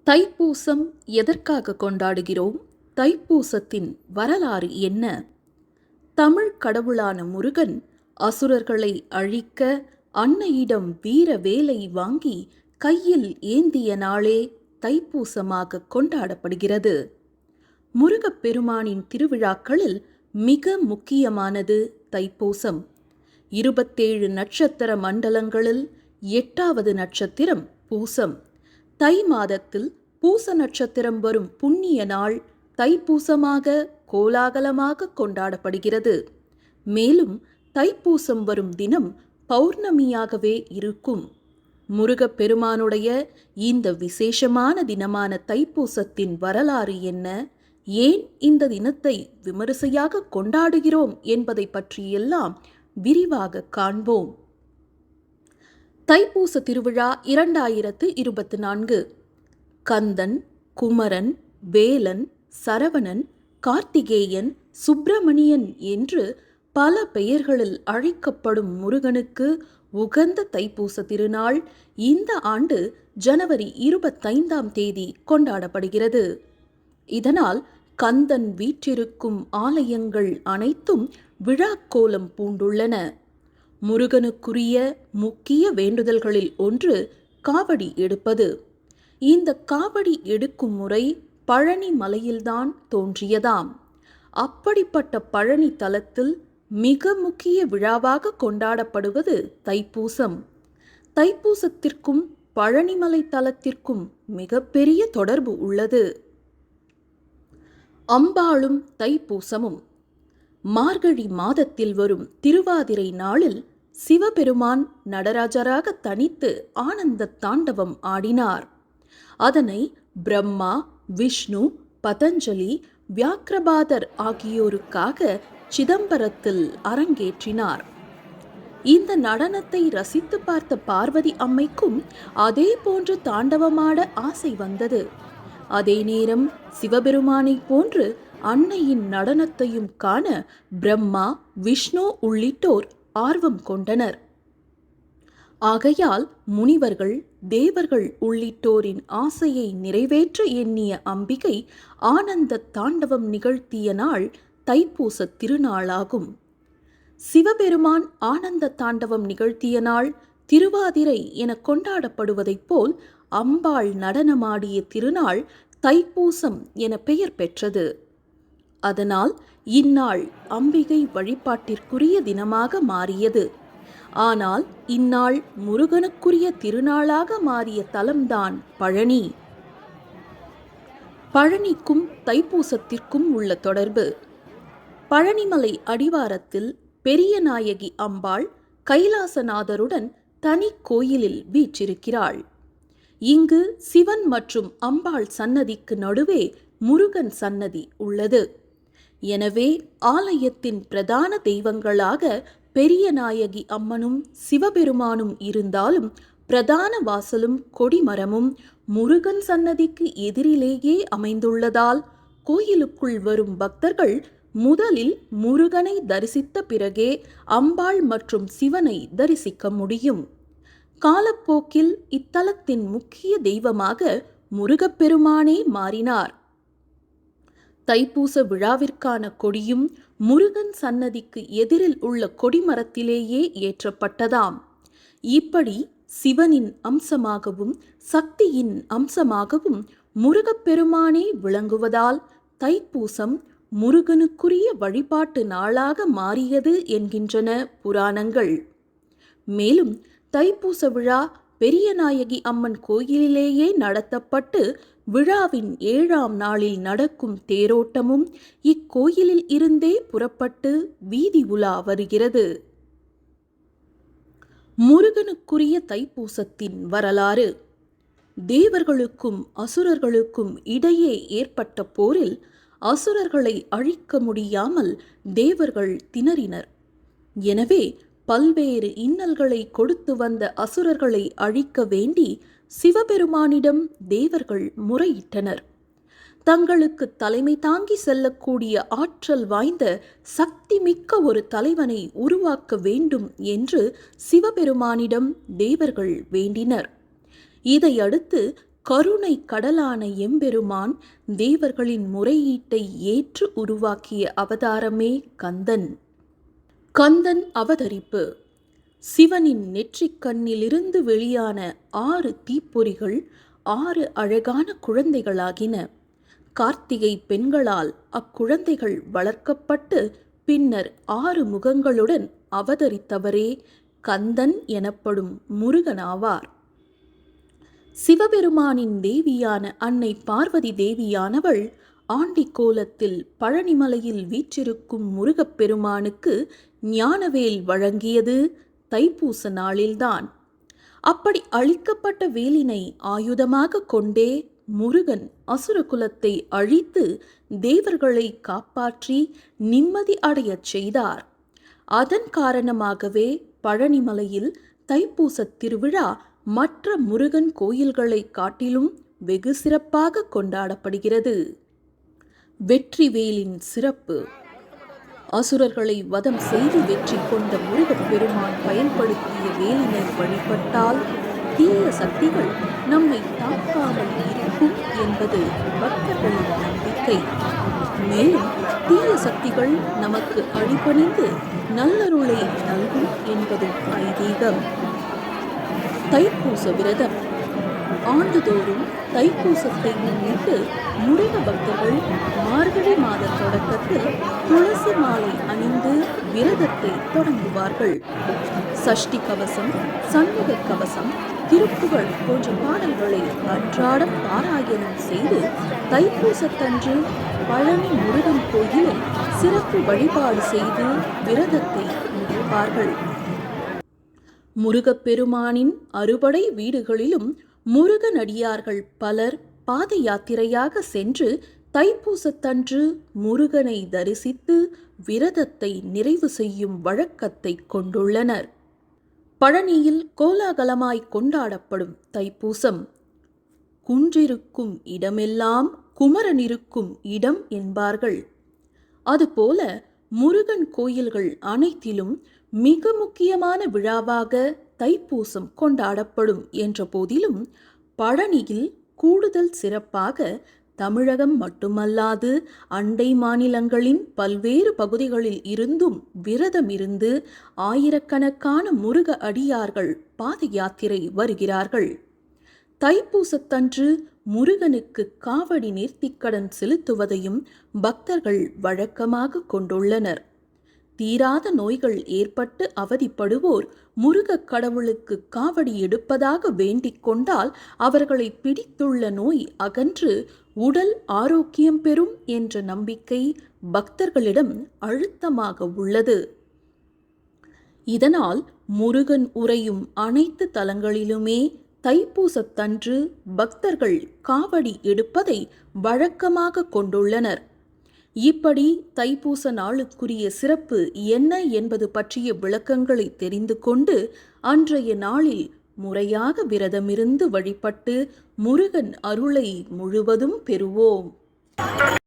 தைப்பூசம் எதற்காக கொண்டாடுகிறோம்? தைப்பூசத்தின் வரலாறு என்ன? தமிழ் கடவுளான முருகன் அசுரர்களை அழிக்க அன்னையிடம் வீர வேலை வாங்கி கையில் ஏந்திய நாளே தைப்பூசமாக கொண்டாடப்படுகிறது. முருகப்பெருமானின் திருவிழாக்களில் மிக முக்கியமானது தைப்பூசம். 27 நட்சத்திர மண்டலங்களில் 8வது நட்சத்திரம் பூசம். தை மாதத்தில் பூச நட்சத்திரம் வரும் புண்ணிய நாள் தைப்பூசமாக கோலாகலமாக கொண்டாடப்படுகிறது. மேலும் தைப்பூசம் வரும் தினம் பௌர்ணமியாகவே இருக்கும். முருகப்பெருமானுடைய இந்த விசேஷமான தினமான தைப்பூசத்தின் வரலாறு என்ன? ஏன் இந்த தினத்தை விமரிசையாக கொண்டாடுகிறோம் என்பதை பற்றியெல்லாம் விரிவாக காண்போம். தைப்பூச திருவிழா 2024. கந்தன், குமரன், வேலன், சரவணன், கார்த்திகேயன், சுப்பிரமணியன் என்று பல பெயர்களில் அழைக்கப்படும் முருகனுக்கு உகந்த தைப்பூச திருநாள் இந்த ஆண்டு ஜனவரி 25ஆம் தேதி கொண்டாடப்படுகிறது. இதனால் கந்தன் வீற்றிருக்கும் ஆலயங்கள் அனைத்தும் விழாக்கோலம் பூண்டுள்ளன. முருகனுக்குரிய முக்கிய வேண்டுதல்களில் ஒன்று காவடி எடுப்பது. இந்த காவடி எடுக்கும் முறை பழனி மலையில்தான் தோன்றியதாம். அப்படிப்பட்ட பழனி தலத்தில் மிக முக்கிய விழாவாக கொண்டாடப்படுவது தைப்பூசம். தைப்பூசத்திற்கும் பழனிமலை தலத்திற்கும் மிகப்பெரிய தொடர்பு உள்ளது. அம்பாளும் தைப்பூசமும். மார்கழி மாதத்தில் வரும் திருவாதிரை நாளில் சிவபெருமான் நடராஜராக தனித்து ஆனந்த தாண்டவம் ஆடினார். அதனை பிரம்மா, விஷ்ணு, பதஞ்சலி, வியாக்கிரபாதர் ஆகியோருக்காக சிதம்பரத்தில் அரங்கேற்றினார். இந்த நடனத்தை ரசித்து பார்த்த பார்வதி அம்மைக்கும் அதே போன்று தாண்டவமாட ஆசை வந்தது. அதே நேரம் சிவபெருமானை போன்று அன்னையின் நடனத்தையும் காண பிரம்மா, விஷ்ணு உள்ளிட்டோர் ஆர்வம் கொண்டனர். ஆகையால் முனிவர்கள், தேவர்கள் உள்ளிட்டோரின் ஆசையை நிறைவேற்ற எண்ணிய அம்பிகை ஆனந்த தாண்டவம் நிகழ்த்திய நாள் தைப்பூச திருநாளாகும். சிவபெருமான் ஆனந்த தாண்டவம் நிகழ்த்திய நாள் திருவாதிரை என கொண்டாடப்படுவதைப் போல் அம்பாள் நடனமாடிய திருநாள் தைப்பூசம் என பெயர் பெற்றது. அதனால் இந்நாள் அம்பிகை வழிபாட்டிற்குரிய தினமாக மாறியது. ஆனால் இந்நாள் முருகனுக்குரிய திருநாளாக மாறிய தலம்தான் பழனி. பழனிக்கும் தைப்பூசத்திற்கும் உள்ள தொடர்பு. பழனிமலை அடிவாரத்தில் பெரியநாயகி அம்பாள் கைலாசநாதருடன் தனி கோயிலில் வீற்றிருக்கிறாள். இங்கு சிவன் மற்றும் அம்பாள் சன்னதிக்கு நடுவே முருகன் சன்னதி உள்ளது. எனவே ஆலயத்தின் பிரதான தெய்வங்களாக பெரியநாயகி அம்மனும் சிவபெருமானும் இருந்தாலும் பிரதான வாசலும் கொடிமரமும் முருகன் சன்னதிக்கு எதிரிலேயே அமைந்துள்ளதால் கோயிலுக்குள் வரும் பக்தர்கள் முதலில் முருகனை தரிசித்த பிறகே அம்பாள் மற்றும் சிவனை தரிசிக்க முடியும். காலப்போக்கில் இத்தலத்தின் முக்கிய தெய்வமாக முருகப்பெருமானே மாறினார். தைப்பூச விழாவிற்கான கொடியும் முருகன் சன்னதிக்கு எதிரில் உள்ள கொடிமரத்திலேயே ஏற்றப்பட்டதாம். இப்படி சிவனின் அம்சமாகவும் சக்தியின் அம்சமாகவும் முருகப்பெருமானே விளங்குவதால் தைப்பூசம் முருகனுக்குரிய வழிபாட்டு நாளாக மாறியது என்கின்றன புராணங்கள். மேலும் தைப்பூச விழா பெரியநாயகி அம்மன் கோயிலிலேயே நடத்தப்பட்டு விழாவின் 7ஆம் நாளில் நடக்கும் தேரோட்டமும் இக்கோயிலில் இருந்தே புறப்பட்டு வீதி உலா வருகிறது. முருகனுக்குரிய தைப்பூசத்தின் வரலாறு. தேவர்களுக்கும் அசுரர்களுக்கும் இடையே ஏற்பட்ட போரில் அசுரர்களை அழிக்க முடியாமல் தேவர்கள் திணறினர். எனவே பல்வேறு இன்னல்களை கொடுத்து வந்த அசுரர்களை அழிக்க வேண்டி சிவபெருமானிடம் தேவர்கள் முறையிட்டனர். தங்களுக்கு தலைமை தாங்கி செல்லக்கூடிய ஆற்றல் வாய்ந்த சக்தி மிக்க ஒரு தலைவனை உருவாக்க வேண்டும் என்று சிவபெருமானிடம் தேவர்கள் வேண்டினர். இதையடுத்து கருணை கடலான எம்பெருமான் தேவர்களின் முறையீட்டை ஏற்று உருவாக்கிய அவதாரமே கந்தன். கந்தன் அவதரிப்பு. சிவனின் நெற்றிக் கண்ணிலிருந்து வெளியான 6 தீப்பொறிகள் 6 அழகான குழந்தைகளாகின. கார்த்திகை பெண்களால் அக்குழந்தைகள் வளர்க்கப்பட்டு பின்னர் 6 முகங்களுடன் அவதரித்தவரே கந்தன் எனப்படும் முருகனாவார். சிவபெருமானின் தேவியான அன்னை பார்வதி தேவியானவள் ஆண்டி கோலத்தில் பழனிமலையில் வீற்றிருக்கும் முருகப்பெருமானுக்கு ஞானவேல் வழங்கியது தைப்பூச நாளில்தான். அப்படி அளிக்கப்பட்ட வேலினை ஆயுதமாக கொண்டே முருகன் அசுரகுலத்தை அழித்து தேவர்களை காப்பாற்றி நிம்மதி அடையச் செய்தார். அதன் காரணமாகவே பழனிமலையில் தைப்பூச திருவிழா மற்ற முருகன் கோயில்களை காட்டிலும் வெகு சிறப்பாக கொண்டாடப்படுகிறது. வெற்றிவேலின் சிறப்பு. அசுரர்களை வதம் செய்து வெற்றி கொண்ட முருகப்பெருமான் பயன்படுத்திய வேலினை வழிபட்டால் தீய சக்திகள் நம்மை தாக்காமல் இருக்கும் என்பது பக்தர்களின் நம்பிக்கை. மேலும் தீய சக்திகள் நமக்கு அடிபணிந்து நல்லருளை நல்கும் என்பதும் ஐதீகம். தைப்பூச விரதம். ஆண்டுதோறும் தைப்பூசத்தை முன்னிட்டு முருக பக்தர்கள் மார்கழி மாத தொடக்கத்தில் துளசி மாலை அணிந்து விரதத்தை தொடங்குவார்கள். சஷ்டி கவசம், சண்முக கவசம், திருப்புகழ் போன்ற பாடல்களை அன்றாடம் பாராயணம் செய்து தைப்பூசத்தன்று பழனி முருகன் கோயிலில் சிறப்பு வழிபாடு செய்து விரதத்தை முடிப்பார்கள். முருகப்பெருமானின் அறுபடை வீடுகளிலும் முருகனடியார்கள் பலர் பாத யாத்திரையாக சென்று தைப்பூசத்தன்று முருகனை தரிசித்து விரதத்தை நிறைவு செய்யும் வழக்கத்தை கொண்டுள்ளனர். பழனியில் கோலாகலமாய் கொண்டாடப்படும் தைப்பூசம் குன்றிருக்கும் இடமெல்லாம் குமரன் இருக்கும் இடம் என்பார்கள். அதுபோல முருகன் கோயில்கள் அனைத்திலும் மிக முக்கியமான விழாவாக தைப்பூசம் கொண்டாடப்படும் என்ற போதிலும் பழனியில் கூடுதல் சிறப்பாக தமிழகம் மட்டுமல்லாது அண்டை மாநிலங்களின் பல்வேறு பகுதிகளில் இருந்தும் விரதமிருந்து ஆயிரக்கணக்கான முருக அடியார்கள் பாத யாத்திரை வருகிறார்கள். தைப்பூசத்தன்று முருகனுக்கு காவடி நேர்த்திக்கடன் செலுத்துவதையும் பக்தர்கள் வழக்கமாக கொண்டுள்ளனர். தீராத நோய்கள் ஏற்பட்டு அவதிப்படுவோர் முருகக் கடவுளுக்கு காவடி எடுப்பதாக வேண்டிக் கொண்டால் அவர்களை பிடித்துள்ள நோய் அகன்று உடல் ஆரோக்கியம் பெறும் என்ற நம்பிக்கை பக்தர்களிடம் அழுத்தமாக உள்ளது. இதனால் முருகன் உறையும் அனைத்து தலங்களிலுமே தைப்பூசத்தன்று பக்தர்கள் காவடி எடுப்பதை வழக்கமாக கொண்டுள்ளனர். இப்படி தைப்பூச நாளுக்குரிய சிறப்பு என்ன என்பது பற்றிய விளக்கங்களை தெரிந்து கொண்டு அன்றைய நாளில் முறையாக விரதமிருந்து வழிபட்டு முருகன் அருளை முழுவதும் பெறுவோம்.